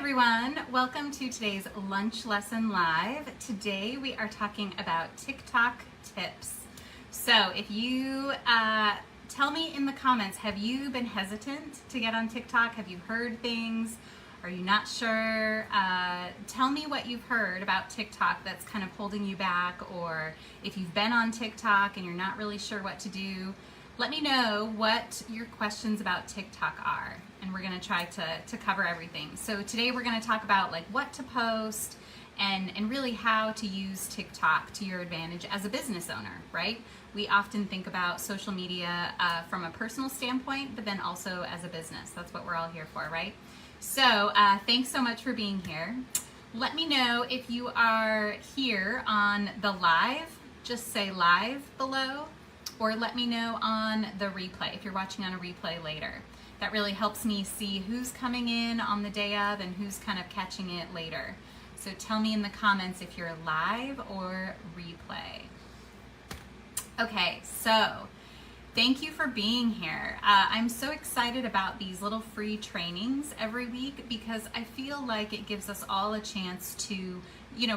everyone, welcome to today's Lunch Lesson Live. Today we are talking about TikTok tips. So if you tell me in the comments, have you been hesitant to get on TikTok? Have you heard things? Are you not sure? Tell me what you've heard about TikTok that's kind of holding you back, or if you've been on TikTok and you're not really sure what to do. Let me know what your questions about TikTok are, and we're going to try to cover everything. So today we're going to talk about like what to post and really how to use TikTok to your advantage as a business owner, right? We often think about social media from a personal standpoint, but then also as a business. That's what we're all here for, right? So thanks so much for being here. Let me know if you are here on the live. Just say live below, or let me know on the replay if you're watching on a replay later. That really helps me see who's coming in on the day of and who's kind of catching it later. So tell me in the comments if you're live or replay. Okay, so thank you for being here. I'm so excited about these little free trainings every week because I feel like it gives us all a chance to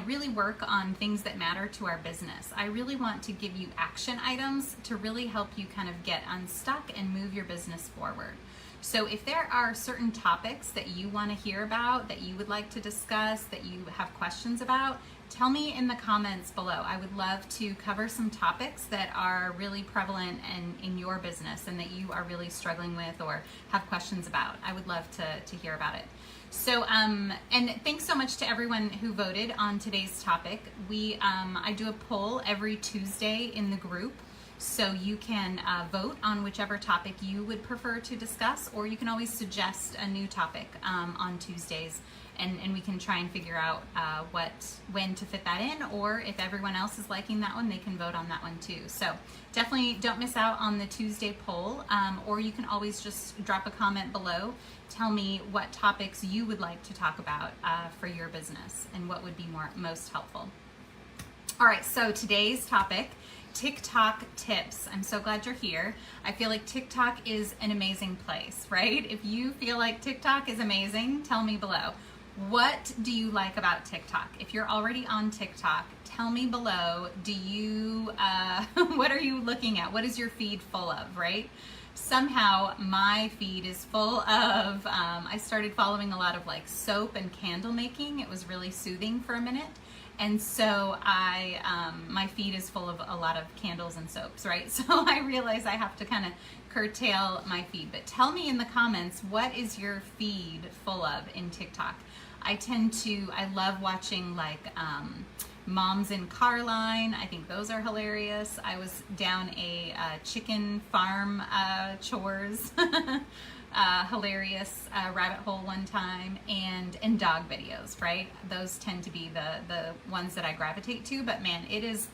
really work on things that matter to our business. I really want to give you action items to really help you kind of get unstuck and move your business forward. So if there are certain topics that you want to hear about, that you would like to discuss, that you have questions about, tell me in the comments below. I would love to cover some topics that are really prevalent in your business and that you are really struggling with or have questions about. I would love to hear about it. So, and thanks so much to everyone who voted on today's topic. I do a poll every Tuesday in the group, so you can vote on whichever topic you would prefer to discuss, or you can always suggest a new topic on Tuesdays, and we can try and figure out when to fit that in, or if everyone else is liking that one, they can vote on that one too. So definitely don't miss out on the Tuesday poll, or you can always just drop a comment below. Tell me what topics you would like to talk about for your business and what would be most helpful. All right, so today's topic, TikTok tips. I'm so glad you're here. I feel like TikTok is an amazing place, right? If you feel like TikTok is amazing, tell me below. What do you like about TikTok? If you're already on TikTok, tell me below, what are you looking at? What is your feed full of, right? Somehow my feed is full of, I started following a lot of like soap and candle making. It was really soothing for a minute. And so my feed is full of a lot of candles and soaps, right? So I realize I have to kind of curtail my feed. But tell me in the comments, what is your feed full of in TikTok? I love watching like Moms in Carline. I think those are hilarious. I was down a chicken farm chores hilarious rabbit hole one time, and dog videos, right? Those tend to be the ones that I gravitate to, but man, it is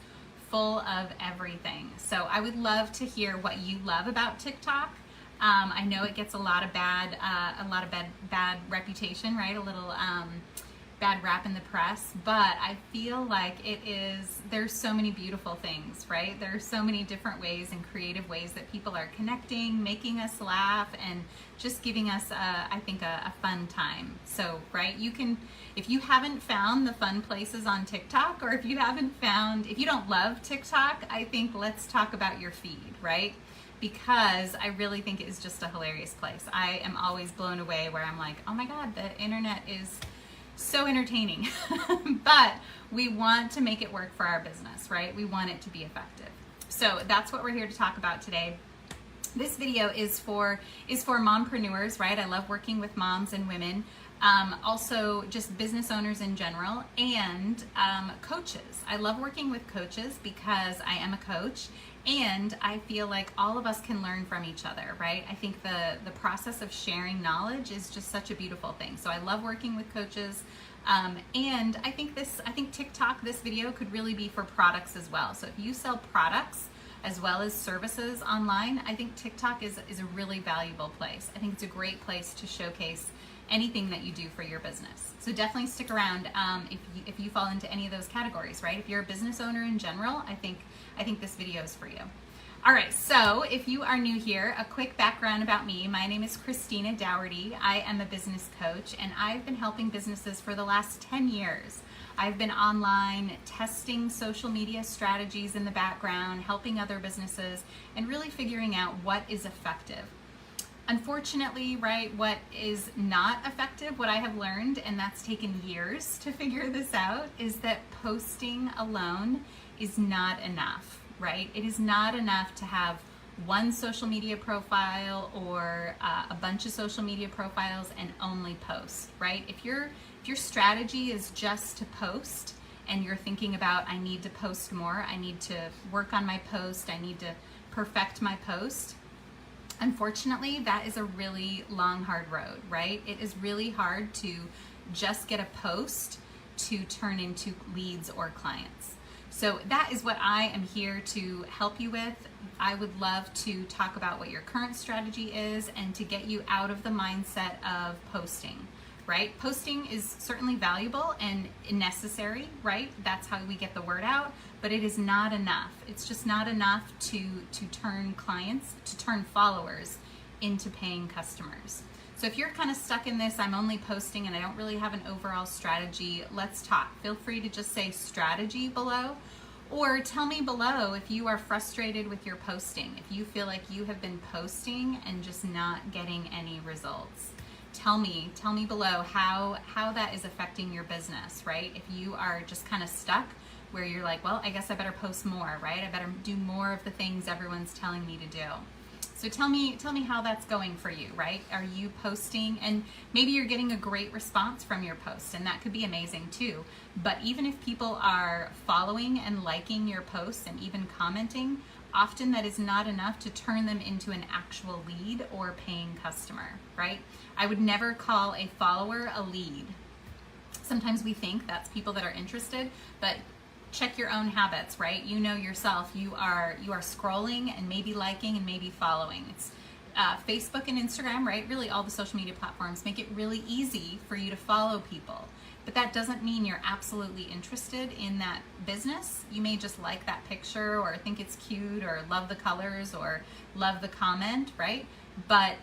full of everything. So I would love to hear what you love about TikTok. I know it gets a lot of bad reputation, right? A little bad rap in the press, but I feel like there's so many beautiful things, right? There are so many different ways and creative ways that people are connecting, making us laugh, and just giving us, I think, a fun time. So, right, if you haven't found the fun places on TikTok, or if you don't love TikTok, I think let's talk about your feed, right? Because I really think it is just a hilarious place. I am always blown away where I'm like, oh my God, the internet is so entertaining. But we want to make it work for our business, right? We want it to be effective. So that's what we're here to talk about today. This video is for mompreneurs, right? I love working with moms and women. Also just business owners in general, and coaches. I love working with coaches because I am a coach, and I feel like all of us can learn from each other, right? I think the process of sharing knowledge is just such a beautiful thing. So I love working with coaches, and I think TikTok, this video could really be for products as well. So if you sell products as well as services online, I think TikTok is a really valuable place. I think it's a great place to showcase anything that you do for your business. So definitely stick around if you fall into any of those categories, right? If you're a business owner in general, I think this video is for you. All right, so if you are new here, a quick background about me. My name is Christina Dougherty. I am a business coach, and I've been helping businesses for the last 10 years. I've been online testing social media strategies in the background, helping other businesses, and really figuring out what is effective. Unfortunately, right, what is not effective, what I have learned, and that's taken years to figure this out, is that posting alone is not enough. Right? It is not enough to have one social media profile or a bunch of social media profiles and only post, right? If your strategy is just to post and you're thinking about, I need to post more, I need to work on my post, I need to perfect my post, unfortunately, that is a really long, hard road, right? It is really hard to just get a post to turn into leads or clients. So that is what I am here to help you with. I would love to talk about what your current strategy is and to get you out of the mindset of posting, right? Posting is certainly valuable and necessary, right? That's how we get the word out, but it is not enough. It's just not enough to turn clients, to turn followers into paying customers. So if you're kind of stuck in this, I'm only posting and I don't really have an overall strategy, let's talk. Feel free to just say strategy below, or tell me below if you are frustrated with your posting, if you feel like you have been posting and just not getting any results. Tell me below how that is affecting your business, right? If you are just kind of stuck where you're like, well, I guess I better post more, right? I better do more of the things everyone's telling me to do. So tell me how that's going for you, right? Are you posting and maybe you're getting a great response from your post, and that could be amazing too. But even if people are following and liking your posts and even commenting, often that is not enough to turn them into an actual lead or paying customer, right? I would never call a follower a lead. Sometimes we think that's people that are interested, but check your own habits, right? You know yourself. You are scrolling and maybe liking and maybe following. It's Facebook and Instagram, right? Really all the social media platforms make it really easy for you to follow people. But that doesn't mean you're absolutely interested in that business. You may just like that picture or think it's cute or love the colors or love the comment, right? But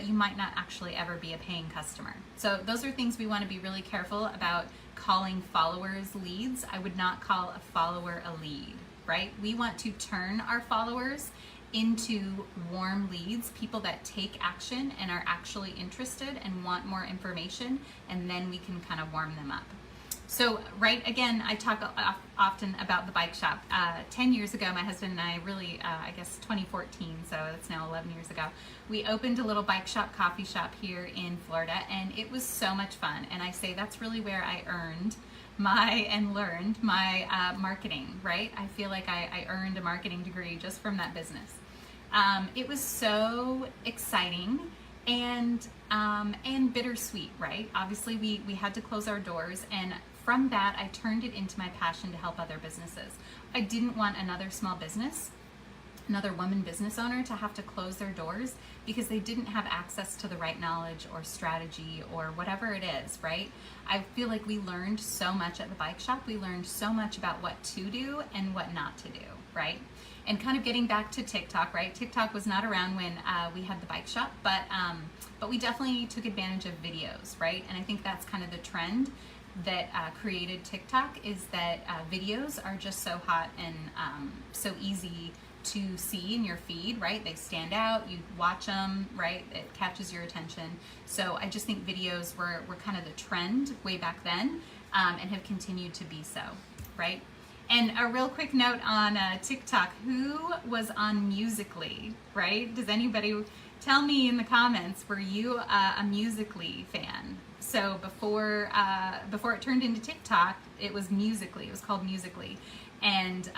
you might not actually ever be a paying customer. So those are things we want to be really careful about calling followers leads. I would not call a follower a lead, right? We want to turn our followers into warm leads, people that take action and are actually interested and want more information, and then we can kind of warm them up. So, right, again, I talk often about the bike shop. 10 years ago, my husband and I really, I guess 2014, so that's now 11 years ago, we opened a little bike shop, coffee shop here in Florida, and it was so much fun. And I say that's really where I learned my marketing, right? I feel like I earned a marketing degree just from that business. It was so exciting and bittersweet, right? Obviously, we had to close our doors, and from that, I turned it into my passion to help other businesses. I didn't want another small business, another woman business owner to have to close their doors because they didn't have access to the right knowledge or strategy or whatever it is, right? I feel like we learned so much at the bike shop. We learned so much about what to do and what not to do, right? And kind of getting back to TikTok, right? TikTok was not around when we had the bike shop, but we definitely took advantage of videos, right? And I think that's kind of the trend that created TikTok, is that videos are just so hot and so easy to see in your feed, right? They stand out, you watch them, right? It catches your attention. So I just think videos were kind of the trend way back then, and have continued to be so, right? And a real quick note on TikTok, who was on Musical.ly, right? Does anybody tell me in the comments, were you a Musical.ly fan? So before it turned into TikTok, it was Musical.ly. It was called Musical.ly. And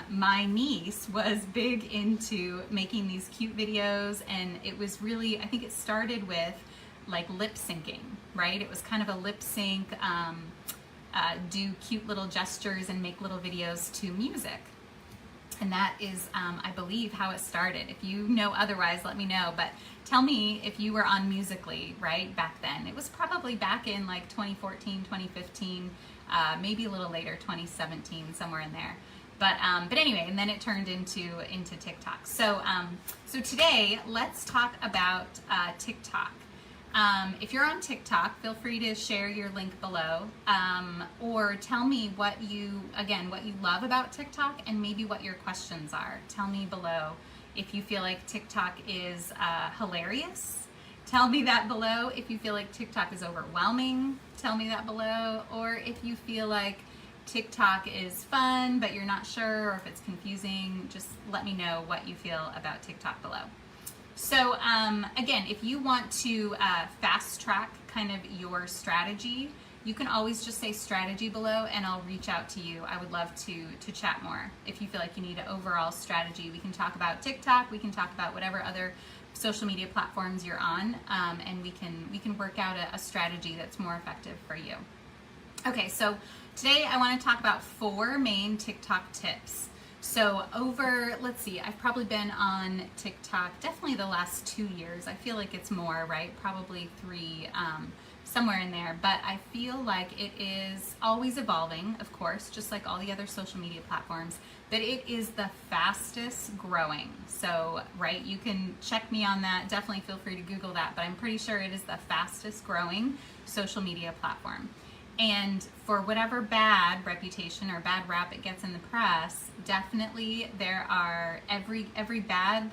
my niece was big into making these cute videos, and it was really, I think it started with like lip syncing, right? It was kind of a lip sync, do cute little gestures and make little videos to music. And that is, I believe, how it started. If you know otherwise, let me know. But tell me if you were on Musical.ly, right, back then. It was probably back in like 2014, 2015, maybe a little later, 2017, somewhere in there. But anyway, and then it turned into TikTok. So today let's talk about TikTok. If you're on TikTok, feel free to share your link below, or tell me what you love about TikTok and maybe what your questions are. Tell me below if you feel like TikTok is hilarious. Tell me that below. If you feel like TikTok is overwhelming, tell me that below. Or if you feel like TikTok is fun, but you're not sure, or if it's confusing, just let me know what you feel about TikTok below. So again, if you want to fast track kind of your strategy, you can always just say strategy below and I'll reach out to you. I would love to chat more. If you feel like you need an overall strategy, we can talk about TikTok, we can talk about whatever other social media platforms you're on, and we can work out a strategy that's more effective for you. Okay, so today I want to talk about 4 main TikTok tips. So let's see, I've probably been on TikTok definitely the last 2 years. I feel like it's more, right? Probably 3, somewhere in there. But I feel like it is always evolving, of course, just like all the other social media platforms, but it is the fastest growing. So, right, you can check me on that. Definitely feel free to Google that, but I'm pretty sure it is the fastest growing social media platform. And for whatever bad reputation or bad rap it gets in the press, definitely there are every bad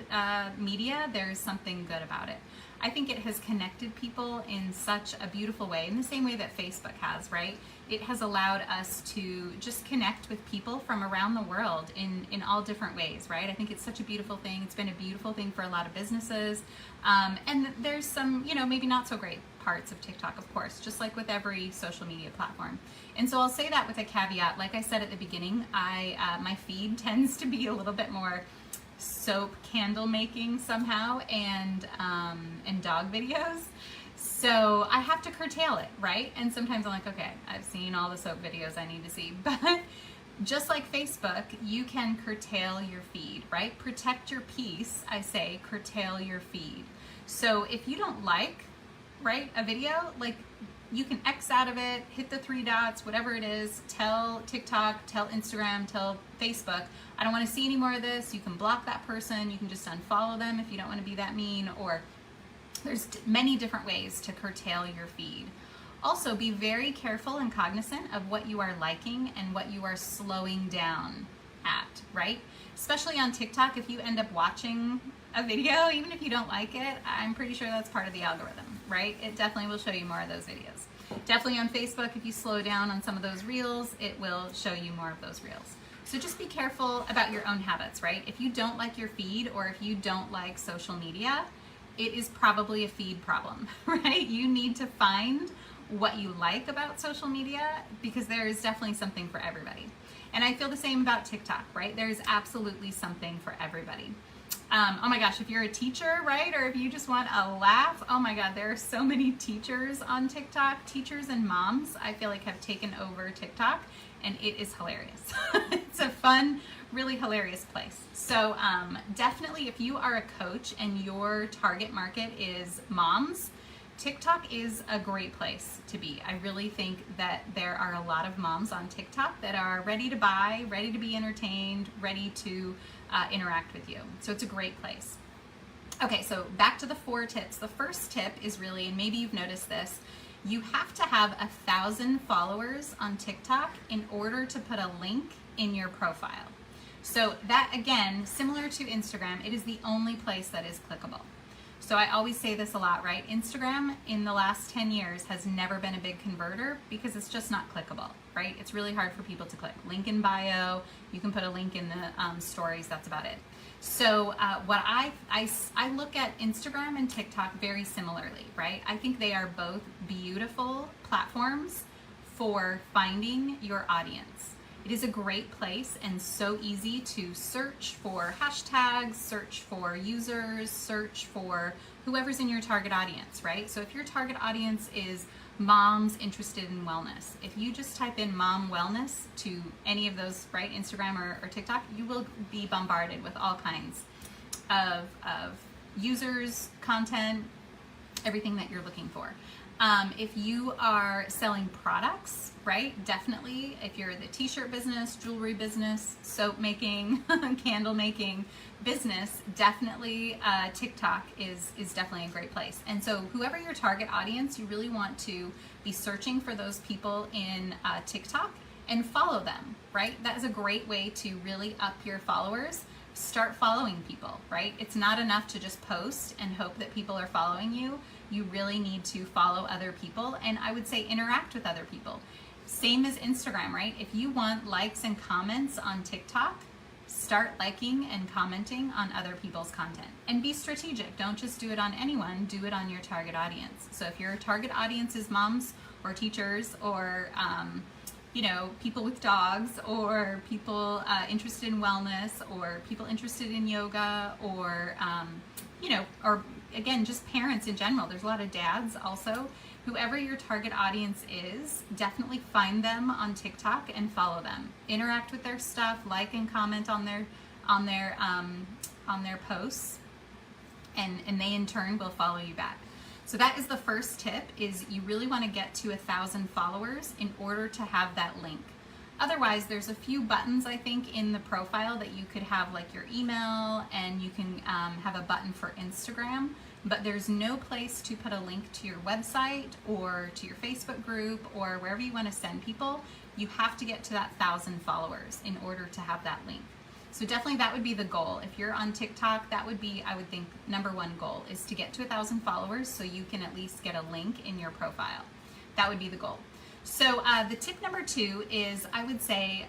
media, there's something good about it. I think it has connected people in such a beautiful way, in the same way that Facebook has, right? It has allowed us to just connect with people from around the world in all different ways, right? I think it's such a beautiful thing. It's been a beautiful thing for a lot of businesses. And there's some, maybe not so great parts of TikTok, of course, just like with every social media platform. And so I'll say that with a caveat. Like I said at the beginning, my feed tends to be a little bit more soap candle making somehow and dog videos. So I have to curtail it, right? And sometimes I'm like, okay, I've seen all the soap videos I need to see. But just like Facebook, you can curtail your feed, right? Protect your peace, I say, curtail your feed. So if you don't like, right, a video, like you can X out of it, hit the 3 dots, whatever it is, tell TikTok, tell Instagram, tell Facebook, I don't want to see any more of this. You can block that person, you can just unfollow them if you don't want to be that mean, or there's many different ways to curtail your feed. Also, be very careful and cognizant of what you are liking and what you are slowing down at, right? Especially on TikTok, if you end up watching a video, even if you don't like it, I'm pretty sure that's part of the algorithm, right? It definitely will show you more of those videos. Definitely on Facebook, if you slow down on some of those reels, it will show you more of those reels. So just be careful about your own habits, right? If you don't like your feed, or if you don't like social media, it is probably a feed problem, right? You need to find what you like about social media, because there is definitely something for everybody. And I feel the same about TikTok, right? There's absolutely something for everybody. Oh my gosh, if you're a teacher, right? Or if you just want a laugh, oh my God, there are so many teachers on TikTok. Teachers and moms, I feel like, have taken over TikTok, and it is hilarious. It's a fun, really hilarious place. So definitely, if you are a coach and your target market is moms, TikTok is a great place to be. I really think that there are a lot of moms on TikTok that are ready to buy, ready to be entertained, ready to interact with you. So it's a great place. Okay, so back to the 4 tips. The first tip is really, and maybe you've noticed this, you have to have 1,000 followers on TikTok in order to put a link in your profile. So that, again, similar to Instagram, it is the only place that is clickable. So I always say this a lot, right? Instagram in the last 10 years has never been a big converter because it's just not clickable, right? It's really hard for people to click. Link in bio, you can put a link in the stories, that's about it. So what I look at Instagram and TikTok very similarly, right? I think they are both beautiful platforms for finding your audience. It is a great place and so easy to search for hashtags, search for users, search for whoever's in your target audience, right? So if your target audience is moms interested in wellness, if you just type in mom wellness to any of those, right, Instagram or TikTok, you will be bombarded with all kinds of users, content, everything that you're looking for. If you are selling products, right, definitely. If you're the t-shirt business, jewelry business, soap making, candle making business, definitely TikTok is definitely a great place. And so whoever your target audience, you really want to be searching for those people in TikTok and follow them, right? That is a great way to really up your followers. Start following people, right? It's not enough to just post and hope that people are following you. You really need to follow other people, and I would say interact with other people. Same as Instagram, right? If you want likes and comments on TikTok, start liking and commenting on other people's content. And be strategic. Don't just do it on anyone, do it on your target audience. So if your target audience is moms or teachers or people with dogs, or people interested in wellness, or people interested in yoga, or or again, just parents in general. There's a lot of dads also. Whoever your target audience is, definitely find them on TikTok and follow them. Interact with their stuff, like and comment on their posts, and they in turn will follow you back. So that is the first tip, is you really want to get to 1,000 followers in order to have that link. Otherwise, there's a few buttons, I think, in the profile that you could have, like your email, and you can have a button for Instagram, but there's no place to put a link to your website or to your Facebook group or wherever you want to send people. You have to get to that 1,000 followers in order to have that link. So definitely that would be the goal. If you're on TikTok, that would be, I would think, number one goal is to get to 1,000 followers so you can at least get a link in your profile. That would be the goal. So the tip number 2 is, I would say,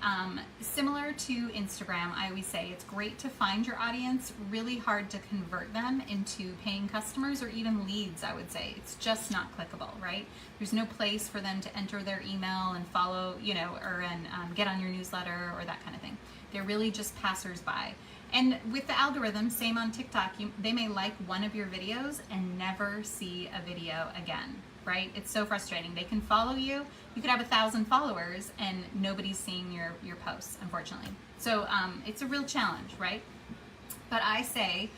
similar to Instagram, I always say it's great to find your audience, really hard to convert them into paying customers or even leads, I would say. It's just not clickable, right? There's no place for them to enter their email and follow, and get on your newsletter or that kind of thing. They're really just passersby. And with the algorithm, same on TikTok, they may like one of your videos and never see a video again, right? It's so frustrating. They can follow you. You could have 1,000 followers and nobody's seeing your posts, unfortunately. So it's a real challenge, right? But I say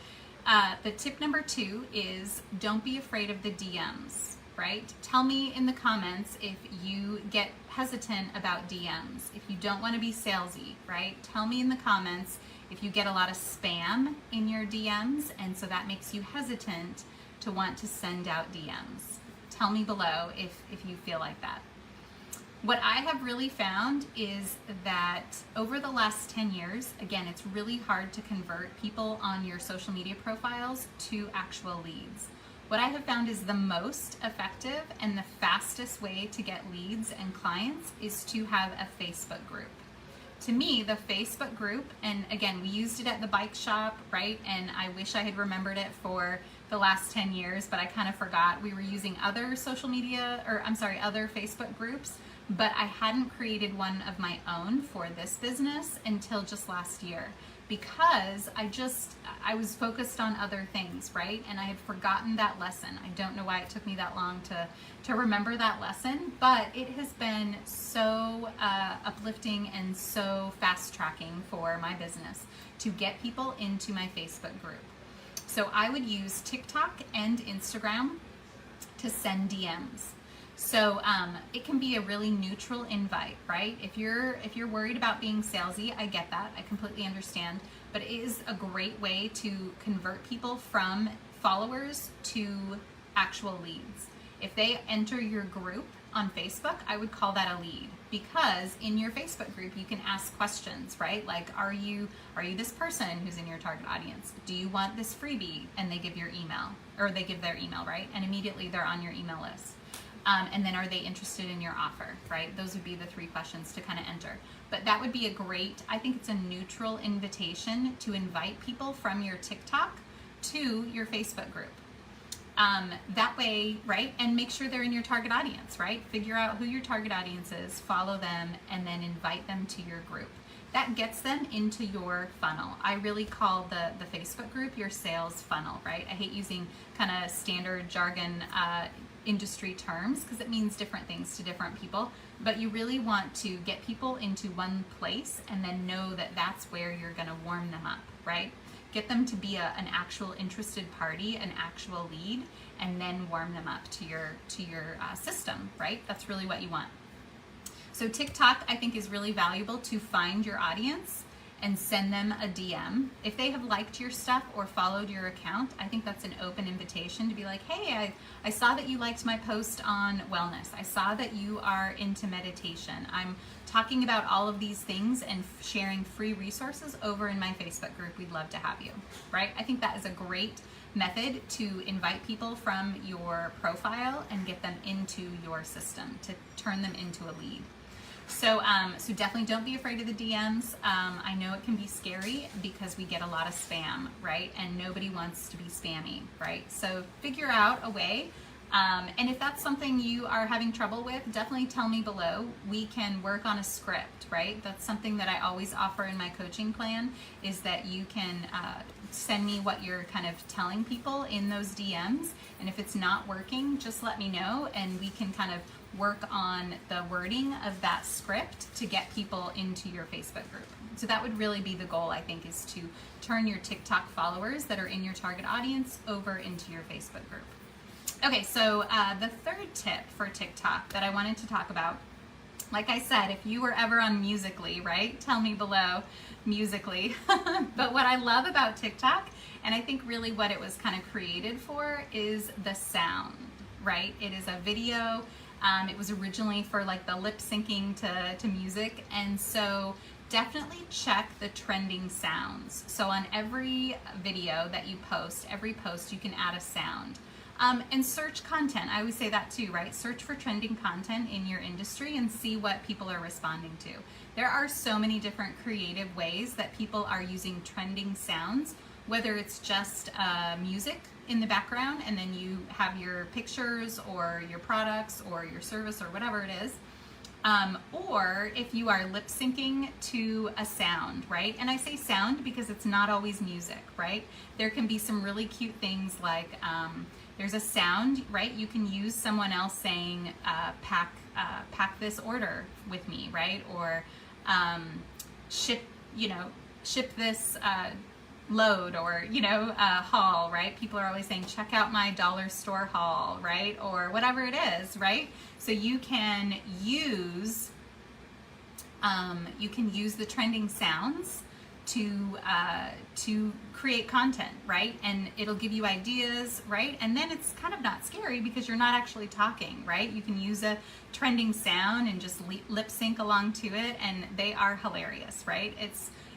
the tip number 2 is don't be afraid of the DMs, right? Tell me in the comments if you get hesitant about DMs, if you don't want to be salesy, right? Tell me in the comments if you get a lot of spam in your DMs, and so that makes you hesitant to want to send out DMs. Tell me below if you feel like that. What I have really found is that over the last 10 years, again, it's really hard to convert people on your social media profiles to actual leads. What I have found is the most effective and the fastest way to get leads and clients is to have a Facebook group. To me, the Facebook group, and again, we used it at the bike shop, right? And I wish I had remembered it for the last 10 years, but I kind of forgot. We were using other other Facebook groups, but I hadn't created one of my own for this business until just last year, because I was focused on other things, right? And I had forgotten that lesson. I don't know why it took me that long to remember that lesson, but it has been so uplifting and so fast tracking for my business to get people into my Facebook group. So I would use TikTok and Instagram to send DMs. So it can be a really neutral invite, right? If you're worried about being salesy, I get that. I completely understand. But it is a great way to convert people from followers to actual leads. If they enter your group on Facebook, I would call that a lead, because in your Facebook group you can ask questions, right? Like, are you this person who's in your target audience? Do you want this freebie? And they give your email, or they give their email, right? And immediately they're on your email list. And then are they interested in your offer, right? Those would be the 3 questions to kind of enter. But that would be a great, I think it's a neutral invitation to invite people from your TikTok to your Facebook group. That way, right? And make sure they're in your target audience, right? Figure out who your target audience is, follow them, and then invite them to your group. That gets them into your funnel. I really call the Facebook group your sales funnel, right? I hate using kind of standard jargon industry terms because it means different things to different people, but you really want to get people into one place and then know that that's where you're going to warm them up, right? Get them to be an actual interested party, an actual lead, and then warm them up to your system, right? That's really what you want. So TikTok, I think, is really valuable to find your audience and send them a DM. If they have liked your stuff or followed your account, I think that's an open invitation to be like, hey, I saw that you liked my post on wellness. I saw that you are into meditation. I'm talking about all of these things and sharing free resources over in my Facebook group. We'd love to have you, right? I think that is a great method to invite people from your profile and get them into your system, to turn them into a lead. So definitely don't be afraid of the DMs. I know it can be scary because we get a lot of spam, right? And nobody wants to be spammy, right? So figure out a way. And if that's something you are having trouble with, definitely tell me below. We can work on a script, right? That's something that I always offer in my coaching plan, is that you can send me what you're kind of telling people in those DMs. And if it's not working, just let me know and we can kind of work on the wording of that script to get people into your Facebook group. So that would really be the goal, I think, is to turn your TikTok followers that are in your target audience over into your Facebook group. Okay, so the third tip for TikTok that I wanted to talk about, like I said, if you were ever on Musical.ly, right? Tell me below, Musical.ly. But what I love about TikTok, and I think really what it was kind of created for, is the sound, right? It is a video. It was originally for like the lip syncing to music, and so definitely check the trending sounds. So on every video that you post, every post, you can add a sound. And search content. I always say that too, right? Search for trending content in your industry and see what people are responding to. There are so many different creative ways that people are using trending sounds, whether it's just music in the background and then you have your pictures or your products or your service or whatever it is, or if you are lip syncing to a sound, right? And I say sound because it's not always music, right? There can be some really cute things like there's a sound, right? You can use someone else saying pack this order with me, right? Or ship this load, or haul, right? People are always saying check out my dollar store haul, right? Or whatever it is, right? So you can use the trending sounds to create content, right? And it'll give you ideas, right? And then it's kind of not scary because you're not actually talking, right? You can use a trending sound and just lip sync along to it, and they are hilarious, right?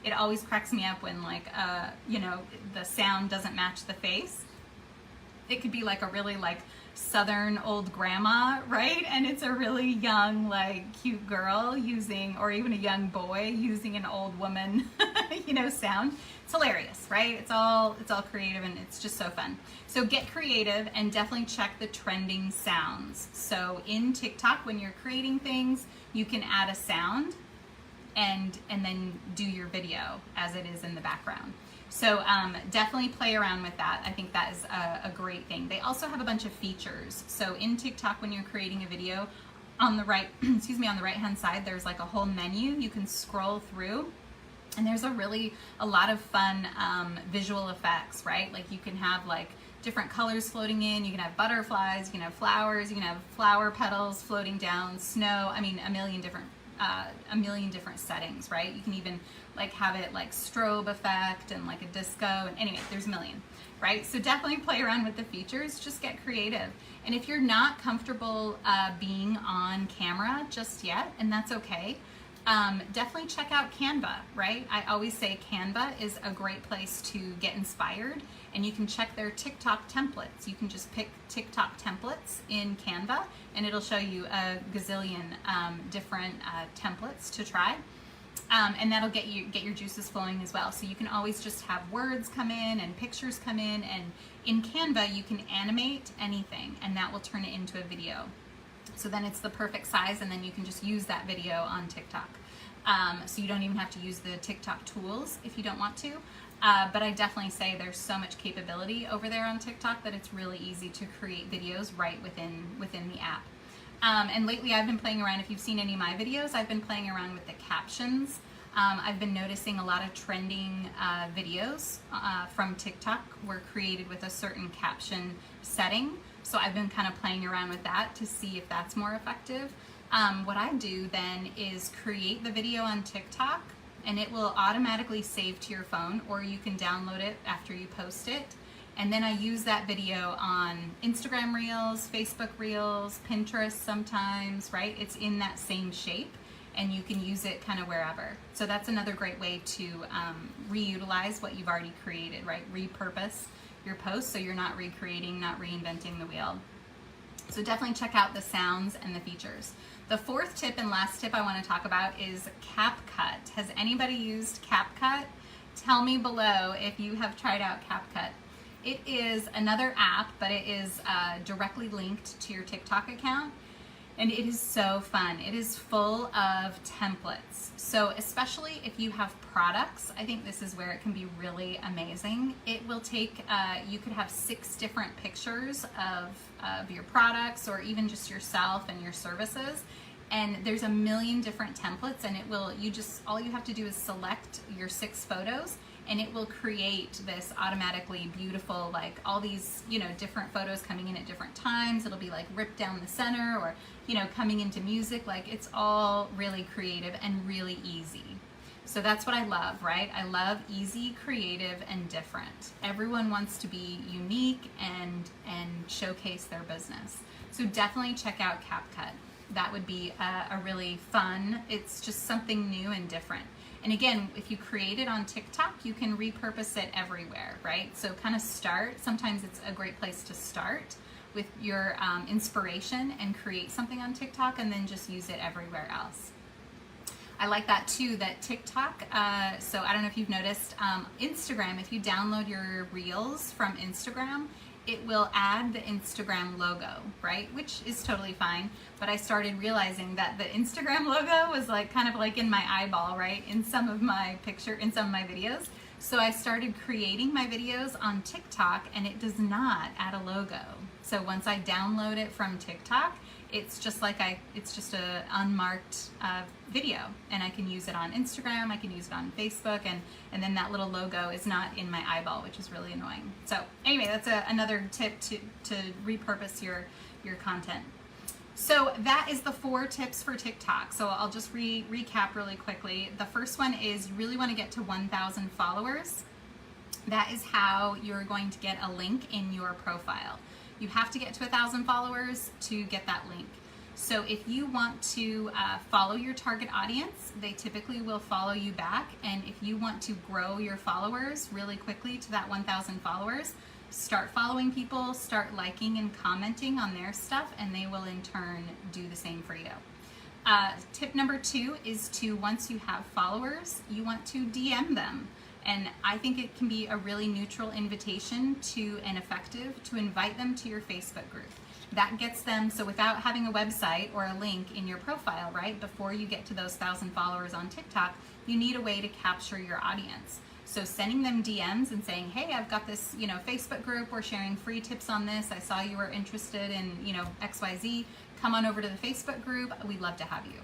It always cracks me up when the sound doesn't match the face. It could be like a really Southern old grandma, right? And it's a really young, cute girl using, or even a young boy using an old woman, sound. It's hilarious, right? It's all creative and it's just so fun. So get creative and definitely check the trending sounds. So in TikTok, when you're creating things, you can add a sound and then do your video as it is in the background. So definitely play around with that. I think that is a great thing. They also have a bunch of features. So in TikTok, when you're creating a video, on the right, on the right-hand side, there's like a whole menu you can scroll through. And there's a lot of fun visual effects, right? Like you can have different colors floating in, you can have butterflies, you can have flowers, you can have flower petals floating down, snow, a million different settings, right? You can even have it strobe effect and a disco, and anyway, there's a million, right? So definitely play around with the features, just get creative. And if you're not comfortable being on camera just yet, and that's okay, definitely check out Canva, right? I always say Canva is a great place to get inspired, and you can check their TikTok templates. You can just pick TikTok templates in Canva, and it'll show you a gazillion different templates to try. And that'll get your juices flowing as well. So you can always just have words come in and pictures come in, and in Canva you can animate anything and that will turn it into a video. So then it's the perfect size, and then you can just use that video on TikTok. So you don't even have to use the TikTok tools if you don't want to. But I definitely say there's so much capability over there on TikTok that it's really easy to create videos right within the app. And lately I've been playing around, if you've seen any of my videos, I've been playing around with the captions. I've been noticing a lot of trending videos from TikTok were created with a certain caption setting. So I've been kind of playing around with that to see if that's more effective. What I do then is create the video on TikTok, and it will automatically save to your phone, or you can download it after you post it. And then I use that video on Instagram Reels, Facebook Reels, Pinterest sometimes, right? It's in that same shape, and you can use it kind of wherever. So that's another great way to reutilize what you've already created, right? Repurpose your posts so you're not recreating, not reinventing the wheel. So definitely check out the sounds and the features. The fourth tip and last tip I want to talk about is CapCut. Has anybody used CapCut? Tell me below if you have tried out CapCut. It is another app, but it is directly linked to your TikTok account, and it is so fun. It is full of templates. So especially if you have products, I think this is where it can be really amazing. It will take, you could have 6 different pictures of your products, or even just yourself and your services. And there's a million different templates, and it will, all you have to do is select your 6 photos, and it will create this automatically beautiful, like all these, different photos coming in at different times. It'll be like ripped down the center, or, coming into music. Like, it's all really creative and really easy. So that's what I love, right? I love easy, creative, and different. Everyone wants to be unique and showcase their business. So definitely check out CapCut. That would be a really fun, it's just something new and different. And again, if you create it on TikTok, you can repurpose it everywhere, right? So kind of sometimes it's a great place to start with your inspiration and create something on TikTok, and then just use it everywhere else. I like that too, that TikTok, so I don't know if you've noticed, Instagram, if you download your Reels from Instagram, it will add the Instagram logo, right? Which is totally fine. But I started realizing that the Instagram logo was like kind of like in my eyeball, right? In some of my videos. So I started creating my videos on TikTok, and it does not add a logo. So once I download it from TikTok, it's just like it's just a unmarked video, and I can use it on Instagram, I can use it on Facebook, and then that little logo is not in my eyeball, which is really annoying. So anyway, that's another tip to repurpose your content. So that is the 4 tips for TikTok. So I'll just recap really quickly. The first one is you really want to get to 1,000 followers. That is how you're going to get a link in your profile. You have to get to 1,000 followers to get that link. So if you want to follow your target audience, they typically will follow you back. And if you want to grow your followers really quickly to that 1,000 followers, start following people, start liking and commenting on their stuff, and they will in turn do the same for you. Tip number 2 is to, once you have followers, you want to DM them. And I think it can be a really neutral invitation and effective to invite them to your Facebook group. That gets them, so without having a website or a link in your profile, right, before you get to those 1,000 followers on TikTok, you need a way to capture your audience. So sending them DMs and saying, hey, I've got this, Facebook group, we're sharing free tips on this. I saw you were interested in, XYZ. Come on over to the Facebook group. We'd love to have you.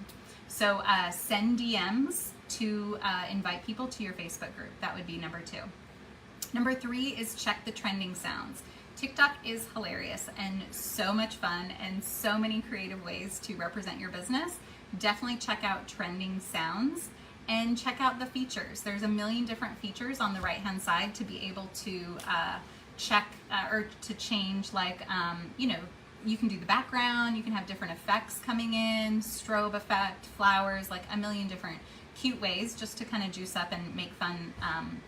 So send DMs to invite people to your Facebook group. That would be number 2. Number 3 is check the trending sounds. TikTok is hilarious and so much fun, and so many creative ways to represent your business. Definitely check out trending sounds and check out the features. There's a million different features on the right hand side to be able to check or to change, like you can do the background, you can have different effects coming in, strobe effect, flowers, like a million different cute ways just to kind of juice up and make fun,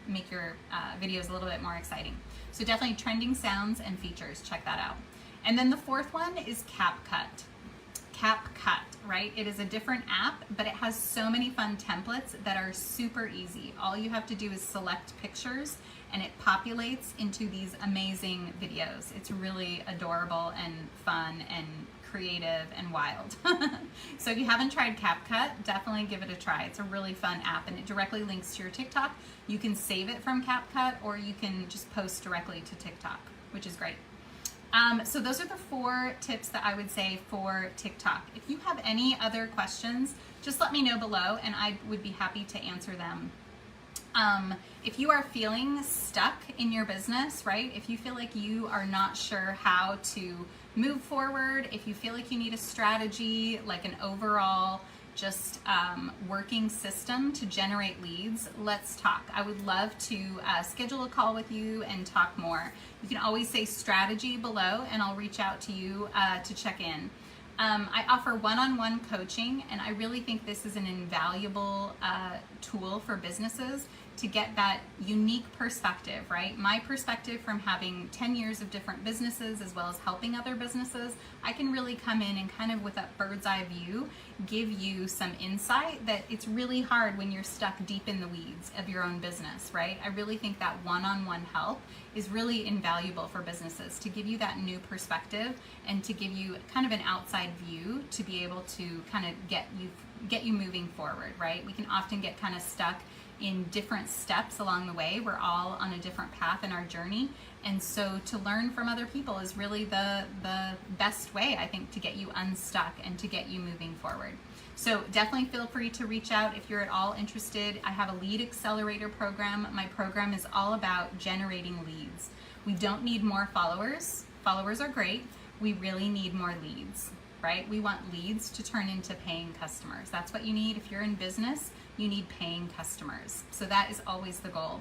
make your videos a little bit more exciting. So definitely trending sounds and features, check that out. And then the 4th one is CapCut. CapCut, right? It is a different app, but it has so many fun templates that are super easy. All you have to do is select pictures, and it populates into these amazing videos. It's really adorable and fun and creative and wild. So if you haven't tried CapCut, definitely give it a try. It's a really fun app, and it directly links to your TikTok. You can save it from CapCut, or you can just post directly to TikTok, which is great. So those are the 4 tips that I would say for TikTok. If you have any other questions, just let me know below, and I would be happy to answer them. If you are feeling stuck in your business, right? If you feel like you are not sure how to move forward, if you feel like you need a strategy, like an overall just working system to generate leads, let's talk. I would love to schedule a call with you and talk more. You can always say strategy below and I'll reach out to you to check in. I offer one-on-one coaching, and I really think this is an invaluable tool for businesses to get that unique perspective, right? My perspective from having 10 years of different businesses as well as helping other businesses, I can really come in and kind of with that bird's eye view, give you some insight that it's really hard when you're stuck deep in the weeds of your own business, right? I really think that one-on-one help is really invaluable for businesses to give you that new perspective and to give you kind of an outside view to be able to kind of get you moving forward, right? We can often get kind of stuck in different steps along the way. We're all on a different path in our journey, and so to learn from other people is really the best way, I think, to get you unstuck and to get you moving forward. So definitely feel free to reach out if you're at all interested. I have a Lead Accelerator Program. My program is all about generating leads. We don't need more followers. Followers are great. We really need more leads, right? We want leads to turn into paying customers. That's what you need. If you're in business, you need paying customers. So that is always the goal.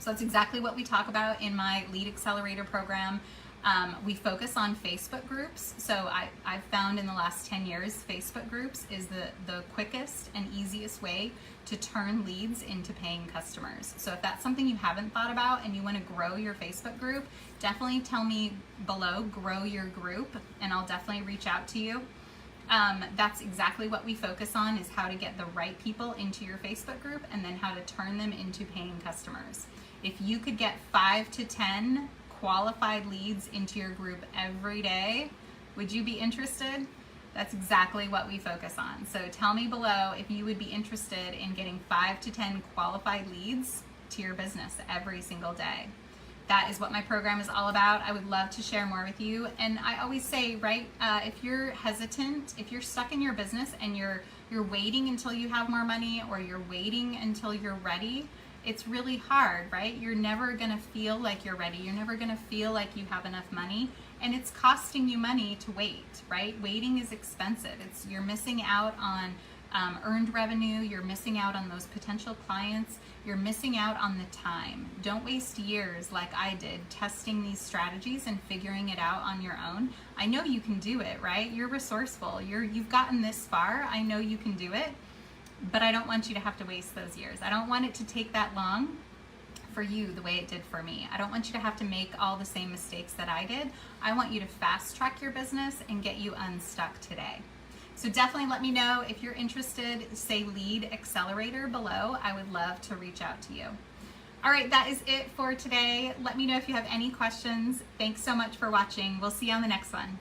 So that's exactly what we talk about in my Lead Accelerator Program. We focus on Facebook groups. So I've found in the last 10 years, Facebook groups is the quickest and easiest way to turn leads into paying customers. So if that's something you haven't thought about and you want to grow your Facebook group, definitely tell me below, grow your group, and I'll definitely reach out to you. That's exactly what we focus on, is how to get the right people into your Facebook group and then how to turn them into paying customers. If you could get 5 to 10 qualified leads into your group every day, would you be interested? That's exactly what we focus on. So tell me below if you would be interested in getting 5 to 10 qualified leads to your business every single day. That is what my program is all about. I would love to share more with you. And I always say, right, if you're hesitant, if you're stuck in your business and you're waiting until you have more money, or you're waiting until you're ready, it's really hard, right? You're never gonna feel like you're ready. You're never gonna feel like you have enough money, and it's costing you money to wait, right? Waiting is expensive. You're missing out on earned revenue. You're missing out on those potential clients. You're missing out on the time. Don't waste years like I did testing these strategies and figuring it out on your own. I know you can do it, right? You're resourceful. You've gotten this far. I know you can do it, but I don't want you to have to waste those years. I don't want it to take that long for you the way it did for me. I don't want you to have to make all the same mistakes that I did. I want you to fast track your business and get you unstuck today. So definitely let me know if you're interested. Say Lead Accelerator below. I would love to reach out to you. All right, that is it for today. Let me know if you have any questions. Thanks so much for watching. We'll see you on the next one.